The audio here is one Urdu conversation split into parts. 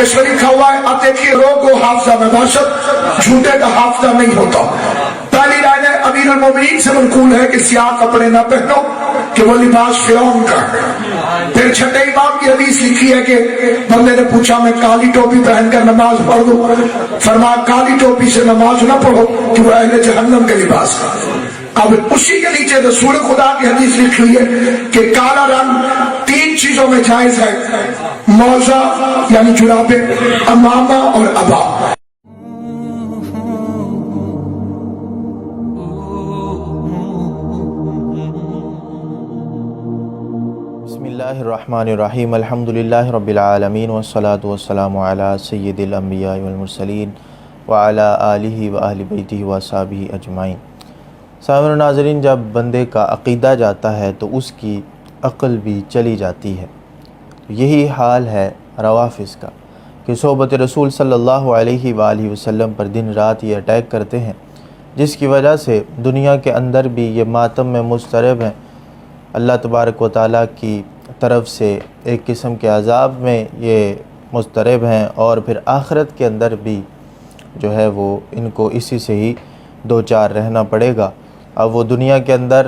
اس میں لکھا ہوا ہے اب دیکھیے روگ و حافظہ میں باشد جھوٹے کا حافظہ نہیں ہوتا. پہلی لائن ہے امیر المومنین سے منقول ہے کہ سیاہ کپڑے نہ پہنو کہ وہ لباس فرعون کا. پھر چھٹے امام کی حدیث لکھی ہے کہ بندے نے پوچھا میں کالی ٹوپی پہن کر نماز پڑھ دوں؟ فرمایا کالی ٹوپی سے نماز نہ پڑھو کہ وہ اہل جہنم کے لباس کا. اب اسی کے نیچے رسول خدا کی حدیث لکھی ہوئی ہے کہ کالا رنگ 3 چیزوں میں جائز ہے: موزہ یعنی جرابے، امامہ اور ابا. بسم اللہ الرحمن الرحیم. الحمدللہ رب العالمین والصلاة والسلام علی سید الانبیاء والمرسلین وعلی آلہ واہل بیتہ واصحابہ اجمعین. سامعین و ناظرین، جب بندے کا عقیدہ جاتا ہے تو اس کی عقل بھی چلی جاتی ہے. یہی حال ہے روافض کا کہ صحبت رسول صلی اللہ علیہ وآلہ وسلم پر دن رات یہ اٹیک کرتے ہیں، جس کی وجہ سے دنیا کے اندر بھی یہ ماتم میں مضطرب ہیں. اللہ تبارک و تعالیٰ کی طرف سے ایک قسم کے عذاب میں یہ مضطرب ہیں، اور پھر آخرت کے اندر بھی جو ہے وہ ان کو اسی سے ہی دوچار رہنا پڑے گا. اب وہ دنیا کے اندر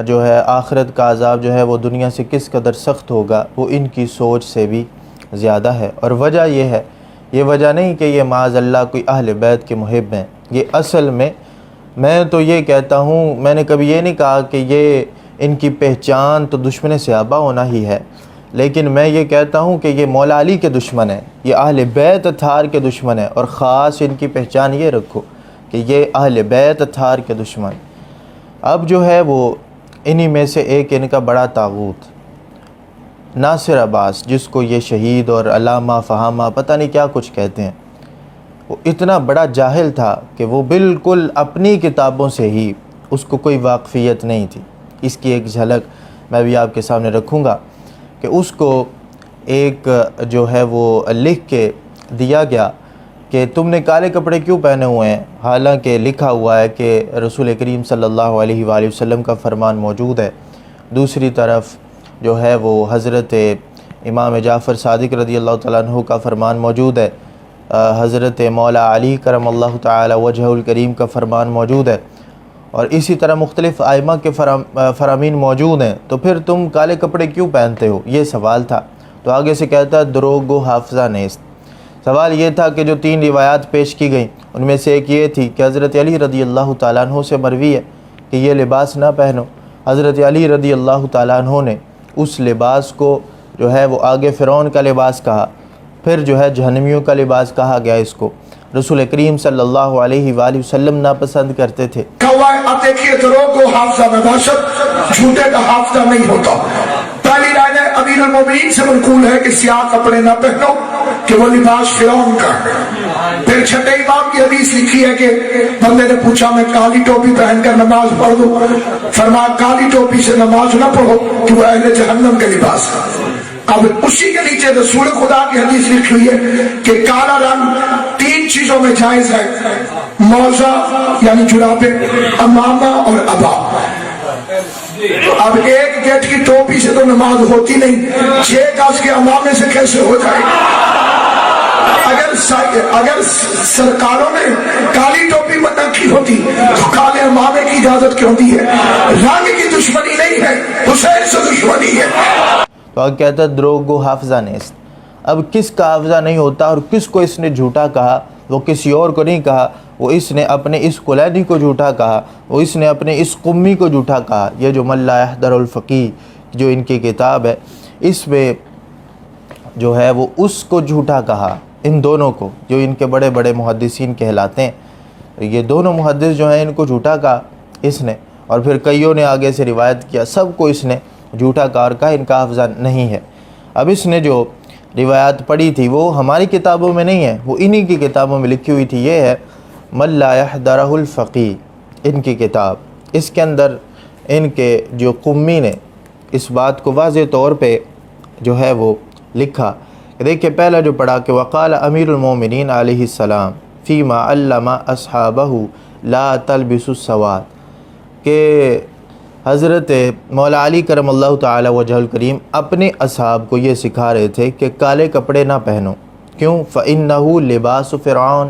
جو ہے آخرت کا عذاب جو ہے وہ دنیا سے کس قدر سخت ہوگا وہ ان کی سوچ سے بھی زیادہ ہے. اور وجہ یہ ہے، یہ وجہ نہیں کہ یہ معاذ اللہ کوئی اہل بیت کے محب ہیں. یہ اصل میں تو یہ کہتا ہوں، میں نے کبھی یہ نہیں کہا کہ یہ ان کی پہچان تو دشمن صحابہ ہونا ہی ہے، لیکن میں یہ کہتا ہوں کہ یہ مولا علی کے دشمن ہیں، یہ اہل بیت اطہار کے دشمن ہیں. اور خاص ان کی پہچان یہ رکھو کہ یہ اہل بیت اطہار کے دشمن. اب جو ہے وہ انہی میں سے ایک ان کا بڑا طاغوت ناصر عباس، جس کو یہ شہید اور علامہ فہامہ پتہ نہیں کیا کچھ کہتے ہیں، وہ اتنا بڑا جاہل تھا کہ وہ بالکل اپنی کتابوں سے ہی اس کو کوئی واقفیت نہیں تھی. اس کی ایک جھلک میں بھی آپ کے سامنے رکھوں گا کہ اس کو ایک جو ہے وہ لکھ کے دیا گیا کہ تم نے کالے کپڑے کیوں پہنے ہوئے ہیں، حالانکہ لکھا ہوا ہے کہ رسول کریم صلی اللہ علیہ وآلہ وسلم کا فرمان موجود ہے. دوسری طرف جو ہے وہ حضرت امام جعفر صادق رضی اللہ تعالیٰ عنہ کا فرمان موجود ہے، حضرت مولا علی کرم اللہ تعالی وجہ الکریم کا فرمان موجود ہے، اور اسی طرح مختلف ائمہ کے فرامین موجود ہیں. تو پھر تم کالے کپڑے کیوں پہنتے ہو؟ یہ سوال تھا. تو آگے سے کہتا ہے دروغ و حافظہ نیست. سوال یہ تھا کہ جو 3 روایات پیش کی گئیں ان میں سے ایک یہ تھی کہ حضرت علی رضی اللہ تعالیٰ عنہ سے مروی ہے کہ یہ لباس نہ پہنو. حضرت علی رضی اللہ تعالیٰ عنہ نے اس لباس کو جو ہے وہ آگے فرعون کا لباس کہا، پھر جو ہے جہنمیوں کا لباس کہا گیا. اس کو رسول کریم صلی اللہ علیہ وآلہ وسلم ناپسند کرتے تھے. اب دیکھیے دروغ و حافظہ میں باشد جھوٹے کا حافظہ نہیں ہوتا. پہلی لائن ہے امیر المومنین سے منقول ہے کہ سیاہ کپڑے نہ پہنو کہ وہ لباس فرعون کا. پھر چھٹے امام کی حدیث لکھی ہے کہ بندے نے پوچھا میں کالی ٹوپی پہن کر نماز پڑھ دوں؟ فرمایا کالی ٹوپی سے نماز نہ پڑھو کہ وہ اہل جہنم کے لباس کا. اب اسی کے نیچے رسول خدا کی حدیث لکھی ہوئی ہے کہ کالا رنگ 3 چیزوں میں جائز ہے: موزہ یعنی جرابے، امامہ اور ابا. اب ایک گیٹ کی ٹوپی سے تو نماز ہوتی نہیں، 6 گز کے امامے سے کیسے ہو جائے گی؟ اگر سرکاروں نے کالی ٹوپی منع کی ہوتی تو کالے امامے کی اجازت کیوں دی ہے؟ رنگ کی دشمنی نہیں ہے، حسین سے دشمنی ہے. تو کہتا ہے دروغ و حافظہ نیست. اب کس کا حافظہ نہیں ہوتا اور کس کو اس نے جھوٹا کہا؟ وہ کسی اور کو نہیں کہا، وہ اس نے اپنے اس کلینی کو جھوٹا کہا، وہ اس نے اپنے اس قمی کو جھوٹا کہا. یہ جو من لا یحضر الفقیہ جو ان کی کتاب ہے، اس میں جو ہے وہ اس کو جھوٹا کہا، ان دونوں کو جو ان کے بڑے بڑے محدثین کہلاتے ہیں. یہ دونوں محدث جو ہیں ان کو جھوٹا کہا اس نے، اور پھر کئیوں نے آگے سے روایت کیا، سب کو اس نے جھوٹا کہا اور کہا ان کا حافظہ نہیں ہے. اب اس نے جو روایت پڑھی تھی وہ ہماری کتابوں میں نہیں ہے، وہ انہی کی کتابوں میں لکھی ہوئی تھی. یہ ہے من لا یحضرہ الفقیہ، ان کی کتاب. اس کے اندر ان کے جو قمی نے اس بات کو واضح طور پہ جو ہے وہ لکھا. دیکھیں پہلا جو پڑھا کہ وقال امیر المومنین علیہ السلام فیما علم اصحابہ لا تلبسوا السواد، کہ حضرت مولا علی کرم اللہ تعالی وجہ الکریم اپنے اصحاب کو یہ سکھا رہے تھے کہ کالے کپڑے نہ پہنو، کیوں؟ فَإِنَّهُ لِبَاسُ فِرْعَوْنَ،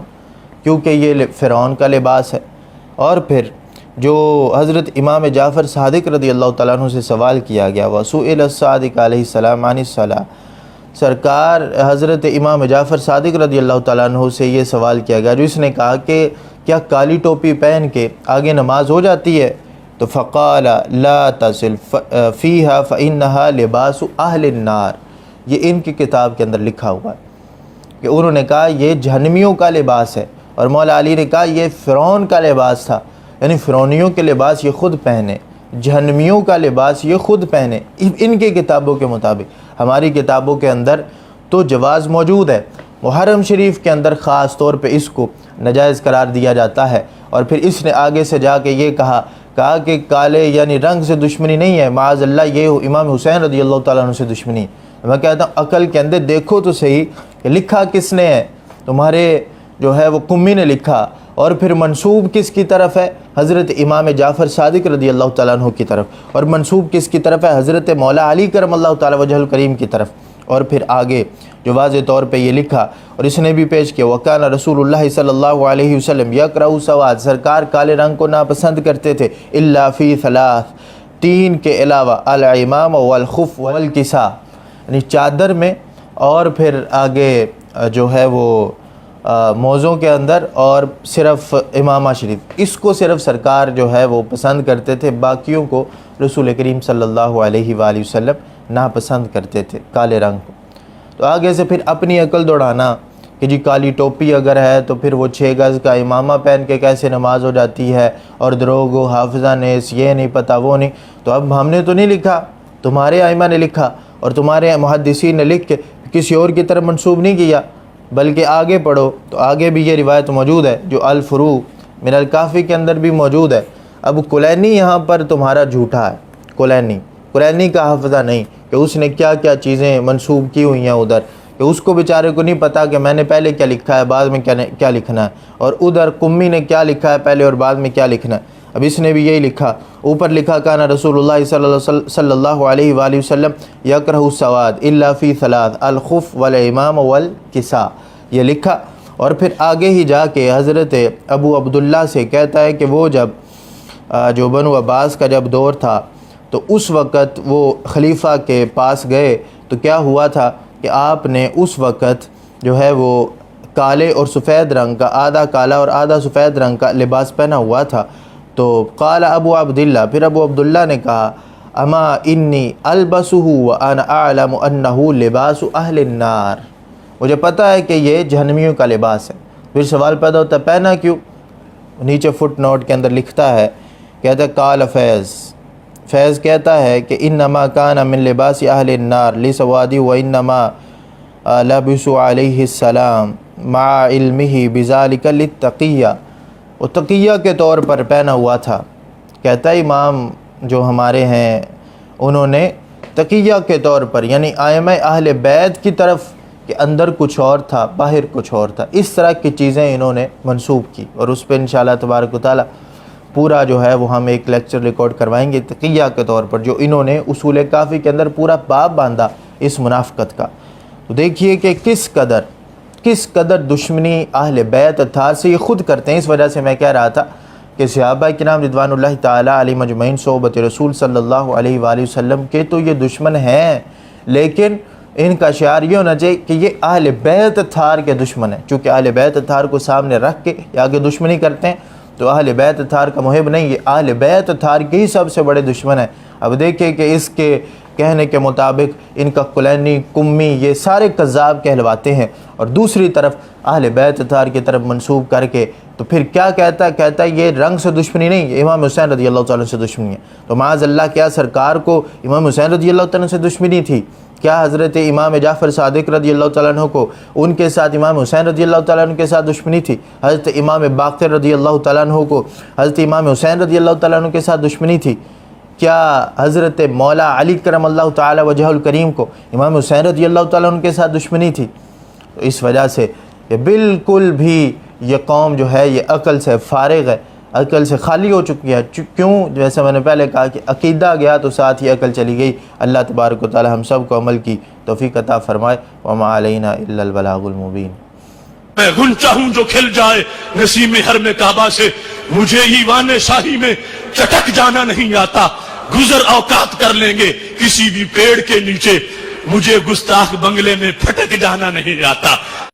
کیونکہ یہ فرعون کا لباس ہے۔ اور پھر جو حضرت امام جعفر صادق رضی اللہ تعالیٰ عنہ سے سوال کیا گیا، وَسُئِلَ الصَّادِقُ علیہ السلام عن الصلاۃ، سرکار حضرت امام جعفر صادق رضی اللہ تعالیٰ عنہ سے یہ سوال کیا گیا جو اس نے کہا کہ کیا کالی ٹوپی پہن کے آگے نماز ہو جاتی ہے؟ تو فقال لا تصل فیہا فإنہا لباس اہل النار، یہ ان کی کتاب کے اندر لکھا ہوا ہے کہ انہوں نے کہا یہ جہنمیوں کا لباس ہے، اور مولا علی نے کہا یہ فرعون کا لباس تھا، یعنی فرعونیوں کے لباس یہ خود پہنے، جہنمیوں کا لباس یہ خود پہنے، ان کی کتابوں کے مطابق۔ ہماری کتابوں کے اندر تو جواز موجود ہے، محرم شریف کے اندر خاص طور پہ اس کو ناجائز قرار دیا جاتا ہے، اور پھر اس نے آگے سے جا کے یہ کہا کہ کالے یعنی رنگ سے دشمنی نہیں ہے، معاذ اللہ یہ امام حسین رضی اللہ تعالیٰ عنہ سے دشمنی ہے۔ میں کہتا ہوں عقل کے اندر دیکھو تو صحیح کہ لکھا کس نے ہے؟ تمہارے جو ہے وہ قمی نے لکھا، اور پھر منسوب کس کی طرف ہے؟ حضرت امام جعفر صادق رضی اللہ تعالیٰ عنہ کی طرف، اور منسوب کس کی طرف ہے؟ حضرت مولا علی کرم اللہ تعالیٰ وجہ الکریم کی طرف۔ اور پھر آگے جو واضح طور پہ یہ لکھا، اور اس نے بھی پیش کیا وَكَانَ رسول اللہ صلی اللہ علیہ وسلم يَكْرَهُ سَوَادَ، سرکار کالے رنگ کو ناپسند کرتے تھے، إِلَّا فِي ثَلَاث، تین کے علاوہ، العمام والخف والکساء، یعنی چادر میں، اور پھر آگے جو ہے وہ موزوں کے اندر، اور صرف امامہ شریف، اس کو صرف سرکار جو ہے وہ پسند کرتے تھے، باقیوں کو رسول کریم صلی اللہ علیہ وآلہ وسلم ناپسند کرتے تھے کالے رنگ کو۔ تو آگے سے پھر اپنی عقل دوڑانا کہ جی کالی ٹوپی اگر ہے تو پھر وہ 6 گز کا امامہ پہن کے کیسے نماز ہو جاتی ہے، اور دروغ و حافظہ نیس یہ نہیں پتہ وہ نہیں۔ تو اب ہم نے تو نہیں لکھا، تمہارے ائمہ نے لکھا، اور تمہارے محدثین نے لکھ کے کسی اور کی طرف منسوب نہیں کیا، بلکہ آگے پڑھو تو آگے بھی یہ روایت موجود ہے جو الفروع من الکافی کے اندر بھی موجود ہے۔ اب کلینی یہاں پر تمہارا جھوٹا ہے، کلینی کا حافظہ نہیں کہ اس نے کیا کیا چیزیں منسوب کی ہوئی ہیں ادھر، کہ اس کو بیچارے کو نہیں پتہ کہ میں نے پہلے کیا لکھا ہے بعد میں کیا لکھنا ہے، اور ادھر قمی نے کیا لکھا ہے پہلے اور بعد میں کیا لکھنا ہے۔ اب اس نے بھی یہی لکھا، اوپر لکھا کانا رسول اللہ صلی اللہ علیہ وآلہ وسلم یکرہ السواد الا فی ثلاث الخف والامام والکساء، یہ لکھا۔ اور پھر آگے ہی جا کے حضرت ابو عبداللہ سے کہتا ہے کہ وہ جب جو بنو عباس کا جب دور تھا تو اس وقت وہ خلیفہ کے پاس گئے تو کیا ہوا تھا کہ آپ نے اس وقت جو ہے وہ کالے اور سفید رنگ کا، آدھا کالا اور آدھا سفید رنگ کا لباس پہنا ہوا تھا۔ تو قال ابو عبداللہ، پھر ابو عبداللہ نے کہا اما انی البسہ وانا اعلم انہ لباس اہل النار، مجھے پتہ ہے کہ یہ جہنمیوں کا لباس ہے۔ پھر سوال پیدا ہوتا ہے پہنا کیوں؟ نیچے فٹ نوٹ کے اندر لکھتا ہے، کہتا ہے قال فیض کہتا ہے کہ انما کان من لباس اہل النار لسوادی وانما لبس علیہ السلام مع علمہ بذالک للتقیہ، وہ تقیہ کے طور پر پہنا ہوا تھا۔ کہتا ہے امام جو ہمارے ہیں انہوں نے تقیہ کے طور پر، یعنی ائمہ اہل بیت کی طرف کہ اندر کچھ اور تھا باہر کچھ اور تھا، اس طرح کی چیزیں انہوں نے منسوب کی، اور اس پہ انشاءاللہ تبارک و تعالی پورا جو ہے وہ ہم ایک لیکچر ریکارڈ کروائیں گے تقیہ کے طور پر، جو انہوں نے اصول کافی کے اندر پورا باب باندھا اس منافقت کا۔ تو دیکھیے کہ کس قدر دشمنی اہل بیت اطہار سے یہ خود کرتے ہیں۔ اس وجہ سے میں کہہ رہا تھا کہ صحابہ کرام رضوان اللہ تعالیٰ علیہم اجمعین صحبت رسول صلی اللہ علیہ وآلہ وسلم کے تو یہ دشمن ہیں، لیکن ان کا شعار یہ ہونا چاہیے کہ یہ اہل بیت اطہار کے دشمن ہیں۔ چونکہ اہل بیت اطہار کو سامنے رکھ کے یا آگے دشمنی کرتے ہیں تو اہل بیت اطہار کا محب نہیں، یہ اہل بیت اطہار کے ہی سب سے بڑے دشمن ہیں۔ اب دیکھیں کہ اس کے کہنے کے مطابق ان کا کلینی، قمی یہ سارے کذاب کہلواتے ہیں، اور دوسری طرف اہل بیت اطہار کی طرف منسوب کر کے تو پھر کیا کہتا ہے یہ رنگ سے دشمنی نہیں، یہ امام حسین رضی اللہ تعالیٰ سے دشمنی ہے۔ تو معاذ اللہ کیا سرکار کو امام حسین رضی اللہ تعالیٰ سے دشمنی تھی؟ کیا حضرت امام جعفر صادق رضی اللہ تعالیٰ عنہ کو ان کے ساتھ امام حسین رضی اللہ تعالیٰ عنہ کے ساتھ دشمنی تھی؟ حضرت امام باقر رضی اللہ تعالیٰ عنہ کو حضرت امام حسین رضی اللہ تعالیٰ عنہ کے ساتھ دشمنی تھی؟ کیا حضرت مولا علی کرم اللہ تعالیٰ وجہ الکریم کو امام حسین رضی اللہ تعالیٰ عنہ کے ساتھ دشمنی تھی؟ تو اس وجہ سے یہ بالکل بھی یہ قوم جو ہے یہ عقل سے فارغ ہے، عقل سے خالی ہو چکی ہے۔ کیوں؟ جیسے میں نے پہلے کہا کہ عقیدہ گیا تو ساتھ ہی عقل چلی گئی۔ اللہ تبارک و تعالی ہم سب کو عمل کی توفیق عطا فرمائے. وما علینا الا البلاغ المبین. میں غنچہ ہوں جو کھل جائے نسیم حرم کعبہ سے، مجھے ایوان شاہی میں چٹک جانا نہیں آتا. گزر اوقات کر لیں گے کسی بھی پیڑ کے نیچے، مجھے گستاخ بنگلے میں پھٹک جانا نہیں آتا.